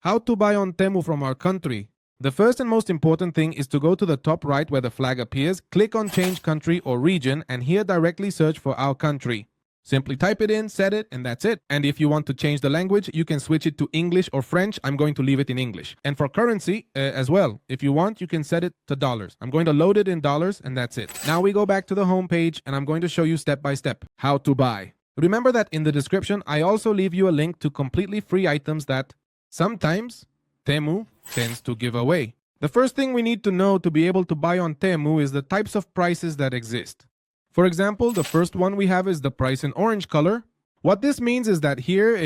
How to buy on TEMU from our country. The first and most important thing is to go to the top right where the flag appears, click on change country or region, and here directly search for our country. Simply type it in, set it, and that's it. And if you want to change the language, you can switch it to English or French. I'm going to leave it in English. And for currency as well, if you want, you can set it to dollars. I'm going to load it in dollars, and that's it. Now we go back to the home page, and I'm going to show you step by step how to buy. Remember that in the description, I also leave you a link to completely free items that sometimes TEMU tends to give away. The first thing we need to know to be able to buy on TEMU is the types of prices that exist. For example, the first one we have is the price in orange color. What this means is that here,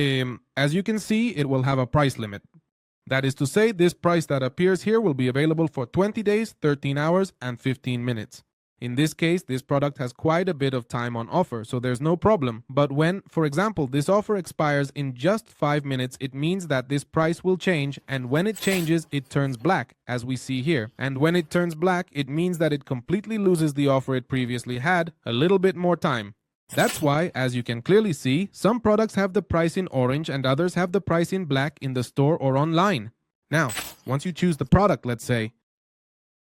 as you can see, it will have a price limit. That is to say, this price that appears here will be available for 20 days, 13 hours, and 15 minutes. In this case, this product has quite a bit of time on offer, so there's no problem. But when, for example, this offer expires in just 5 minutes, it means that this price will change, and when it changes, it turns black, as we see here. And when it turns black, it means that it completely loses the offer it previously had, a little bit more time. That's why, as you can clearly see, some products have the price in orange and others have the price in black in the store or online. Now, once you choose the product, let's say,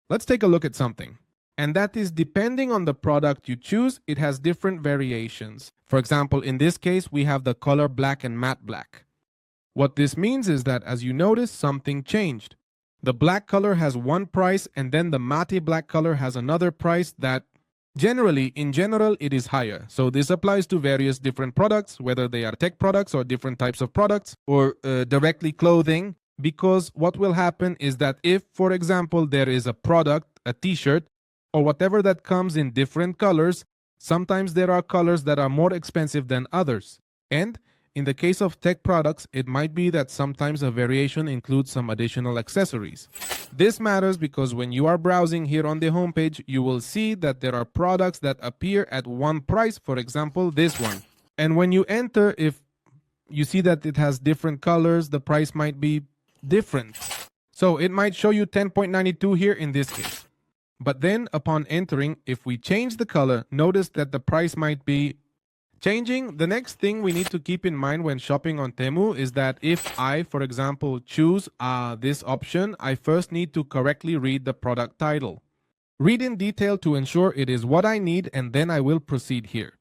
let's take a look at something. And that is, depending on the product you choose, it has different variations. For example, in this case, we have the color black and matte black. What this means is that, as you notice, something changed. The black color has one price, and then the matte black color has another price that in general, it is higher. So this applies to various different products, whether they are tech products or different types of products, or directly clothing. Because what will happen is that if, for example, there is a product, a t-shirt, or whatever that comes in different colors, sometimes there are colors that are more expensive than others. And in the case of tech products, it might be that sometimes a variation includes some additional accessories. This matters because when you are browsing here on the homepage, you will see that there are products that appear at one price, for example, this one. And when you enter, if you see that it has different colors, the price might be different. So it might show you 10.92 here in this case. But then upon entering, if we change the color, notice that the price might be changing. The next thing we need to keep in mind when shopping on TEMU is that if I, for example, choose this option, I first need to correctly read the product title. Read in detail to ensure it is what I need, and then I will proceed here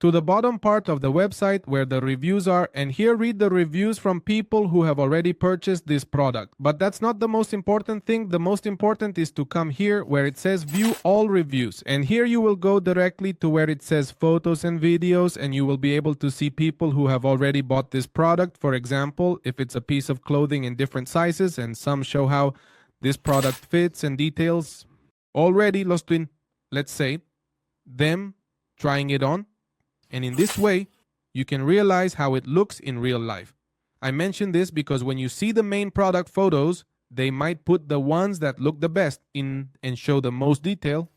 to the bottom part of the website where the reviews are, and here read the reviews from people who have already purchased this product. But that's not the most important thing. The most important is to come here where it says view all reviews, and here you will go directly to where it says photos and videos, and you will be able to see people who have already bought this product. For example, if it's a piece of clothing in different sizes, and some show how this product fits and details already lost in, let's say, them trying it on. And in this way, you can realize how it looks in real life. I mention this because when you see the main product photos, they might put the ones that look the best in and show the most detail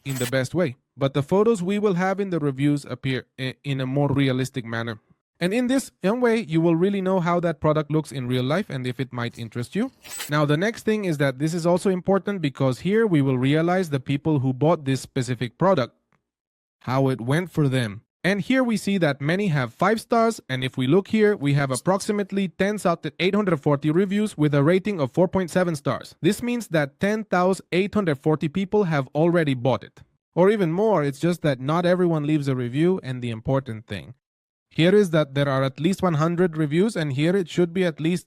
in the best way. But the photos we will have in the reviews appear in a more realistic manner. And in this way, you will really know how that product looks in real life and if it might interest you. Now, the next thing is that this is also important because here we will realize the people who bought this specific product, how it went for them. And here we see that many have 5 stars, and if we look here, we have approximately 10,840 reviews with a rating of 4.7 stars. This means that 10,840 people have already bought it. Or even more, it's just that not everyone leaves a review, and the important thing here is that there are at least 100 reviews, and here it should be at least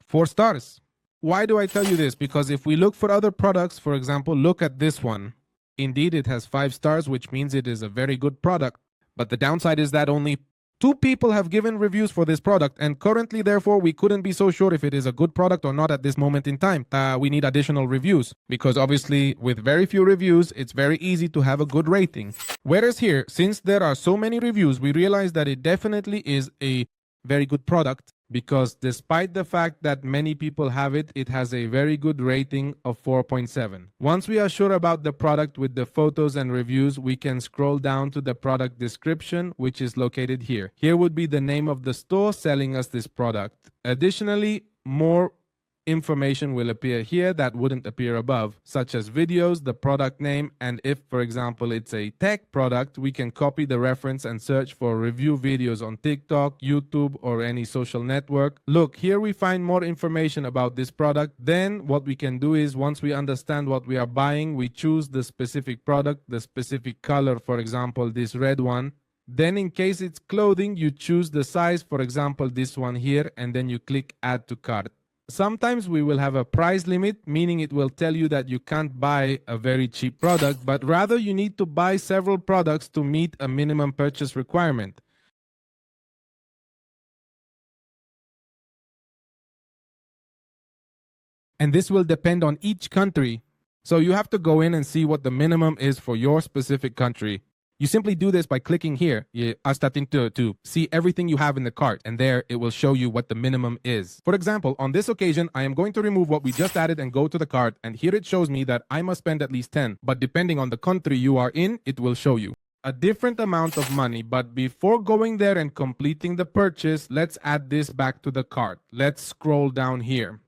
4 stars. Why do I tell you this? Because if we look for other products, for example, look at this one. Indeed, it has 5 stars, which means it is a very good product. But the downside is that only 2 people have given reviews for this product, and currently, therefore, we couldn't be so sure if it is a good product or not at this moment in time. We need additional reviews, because obviously, with very few reviews, it's very easy to have a good rating. Whereas here, since there are so many reviews, we realize that it definitely is a very good product, because despite the fact that many people have it, it has a very good rating of 4.7. Once we are sure about the product with the photos and reviews, we can scroll down to the product description, which is located here. Here would be the name of the store selling us this product. Additionally, more information will appear here that wouldn't appear above, such as videos, the product name, and if, for example, it's a tech product, we can copy the reference and search for review videos on TikTok, YouTube, or any social network. Look, here we find more information about this product. Then what we can do is, once we understand what we are buying, we choose the specific product, the specific color, for example, this red one. Then in case it's clothing, you choose the size, for example, this one here, and then you click add to cart. Sometimes we will have a price limit, meaning it will tell you that you can't buy a very cheap product, but rather you need to buy several products to meet a minimum purchase requirement. And this will depend on each country. So you have to go in and see what the minimum is for your specific country. You simply do this by clicking here, to see everything you have in the cart, and there it will show you what the minimum is. For example, on this occasion, I am going to remove what we just added and go to the cart, and here it shows me that I must spend at least 10, but depending on the country you are in, it will show you a different amount of money. But before going there and completing the purchase, let's add this back to the cart. Let's scroll down here.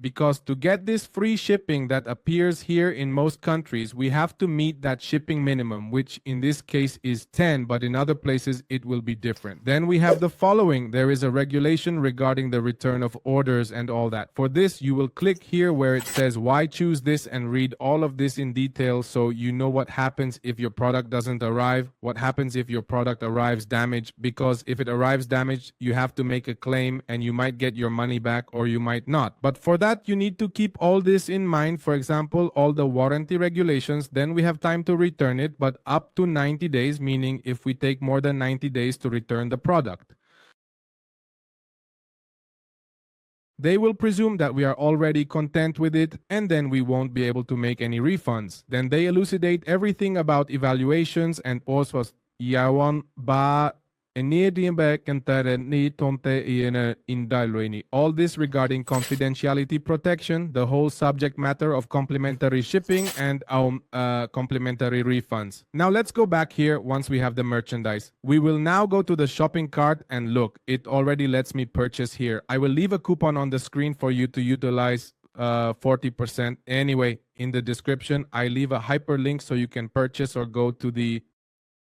Because to get this free shipping that appears here in most countries, we have to meet that shipping minimum, which in this case is 10, but in other places it will be different. Then we have the following. There is a regulation regarding the return of orders and all that. For this, you will click here where it says why choose this and read all of this in detail, so you know what happens if your product doesn't arrive, what happens if your product arrives damaged, because if it arrives damaged, you have to make a claim and you might get your money back or you might not. But for that, you need to keep all this in mind. For example, all the warranty regulations, then we have time to return it, but up to 90 days, meaning if we take more than 90 days to return the product, they will presume that we are already content with it, and then we won't be able to make any refunds. Then they elucidate everything about evaluations and also yawan ba. All this regarding confidentiality protection, the whole subject matter of complimentary shipping and complimentary refunds. Now let's go back here once we have the merchandise. We will now go to the shopping cart and look, it already lets me purchase here. I will leave a coupon on the screen for you to utilize 40%. Anyway, in the description, I leave a hyperlink so you can purchase or go to the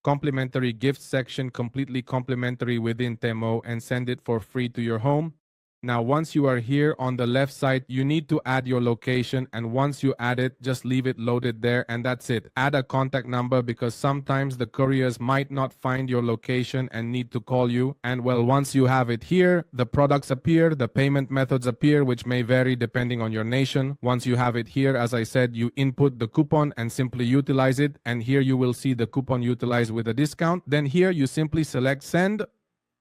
complimentary gift section, completely complimentary within TEMU, and send it for free to your home. Now, once you are here on the left side, you need to add your location, and once you add it, just leave it loaded there, and that's it. Add a contact number because sometimes the couriers might not find your location and need to call you. And well, once you have it here, the products appear, the payment methods appear, which may vary depending on your nation. Once you have it here, as I said, you input the coupon and simply utilize it, and here you will see the coupon utilized with a discount. Then here you simply select send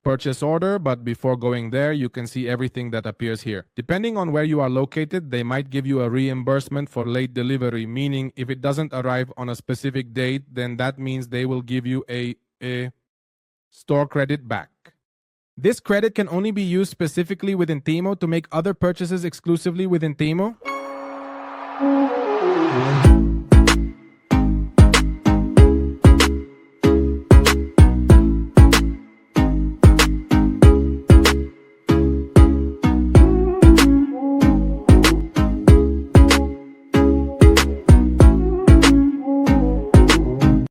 purchase order, but before going there, you can see everything that appears here. Depending on where you are located, they might give you a reimbursement for late delivery, meaning if it doesn't arrive on a specific date, then that means they will give you a store credit back. This credit can only be used specifically within TEMU to make other purchases exclusively within TEMU.